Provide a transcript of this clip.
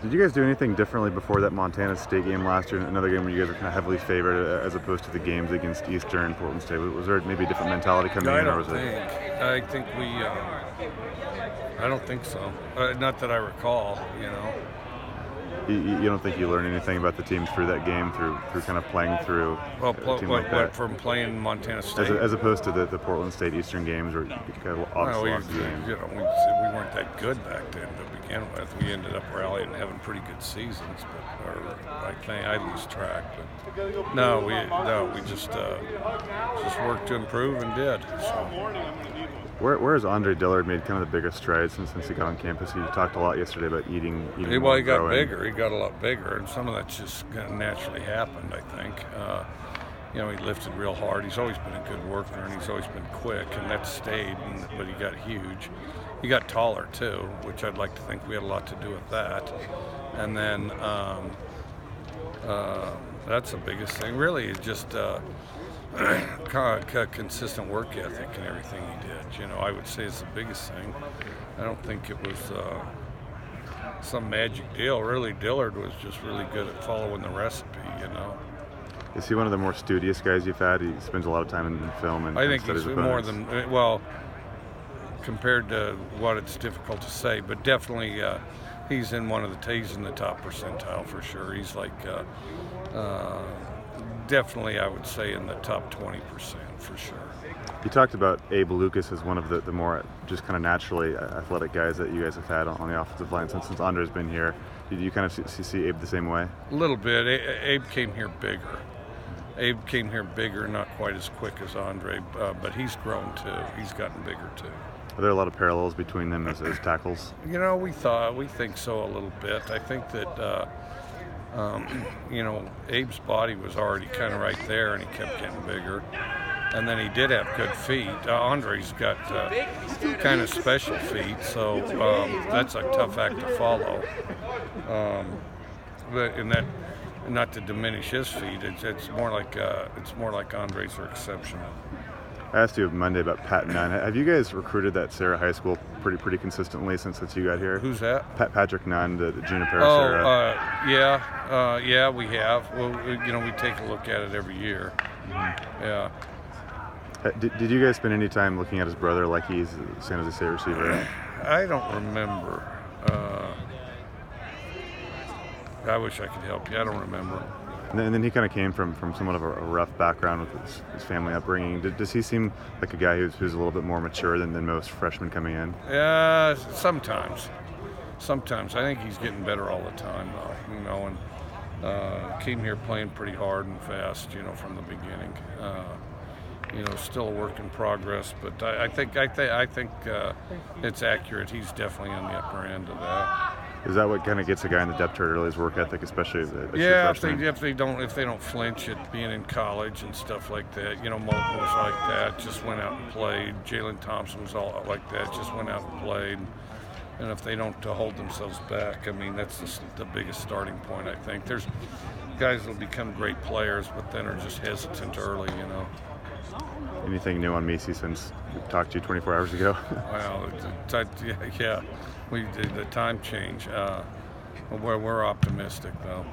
Did you guys do anything differently before that Montana State game last year? Another game where you guys were kind of heavily favored as opposed to the games against Eastern and Portland State. Was there maybe a different mentality coming in? I think we. I don't think so. Not that I recall. You don't think you learned anything about the team through that game, through kind of playing through a team like that? From playing Montana State? As opposed to the Portland State Eastern games where you kind of obviously lost the game. We weren't that good back then to begin with. We ended up rallying and having pretty good seasons, I lose track. But no, we just worked to improve and did. So. Where has Andre Dillard made kind of the biggest strides since he got on campus? He talked a lot yesterday about eating well, he got bigger. He got a lot bigger, and some of that's just kind of naturally happened, I think. He lifted real hard. He's always been a good worker, and he's always been quick, and that stayed, but he got huge. He got taller, too, which I'd like to think we had a lot to do with that. And then that's the biggest thing. Really, just consistent work ethic and everything he did. I would say it's the biggest thing. I don't think it was some magic deal. Really, Dillard was just really good at following the recipe. Is he one of the more studious guys you've had? He spends a lot of time in film and I think studies he's more than compared to what it's difficult to say, but definitely he's in the top percentile for sure. He's like definitely, I would say, in the top 20% for sure. You talked about Abe Lucas as one of the more just kind of naturally athletic guys that you guys have had on the offensive line since Andre's been here. Do you kind of see Abe the same way? A little bit. Abe came here bigger. Not quite as quick as Andre, but he's grown too. He's gotten bigger too. Are there a lot of parallels between them as tackles? We think so a little bit. I think that Abe's body was already kind of right there, and he kept getting bigger. And then he did have good feet. Andre's got kind of special feet, so that's a tough act to follow. Not to diminish his feet, it's more like Andre's are exceptional. I asked you Monday about Pat Nunn. Have you guys recruited that Sarah High School pretty consistently since you got here? Who's that? Patrick Nunn, the junior Sarah. Yeah, we have. Well, we take a look at it every year. Mm-hmm. Yeah. Did you guys spend any time looking at his brother like he's a San Jose State receiver? I don't remember. I wish I could help you. I don't remember. And then he kind of came from somewhat of a rough background with his family upbringing. Does he seem like a guy who's a little bit more mature than most freshmen coming in? Sometimes. I think he's getting better all the time, though. And came here playing pretty hard and fast, from the beginning. Still a work in progress, but I think it's accurate. He's definitely on the upper end of that. Is that what kind of gets a guy in the depth chart early, his work ethic, especially as if they don't flinch at being in college and stuff like that. Moulton was like that, just went out and played. Jalen Thompson was all like that, just went out and played. And if they don't hold themselves back, that's the biggest starting point. I think there's guys that'll become great players, but then are just hesitant early. Anything new on Misi since we talked to you 24 hours ago? Well, we did the time change. We're optimistic, though.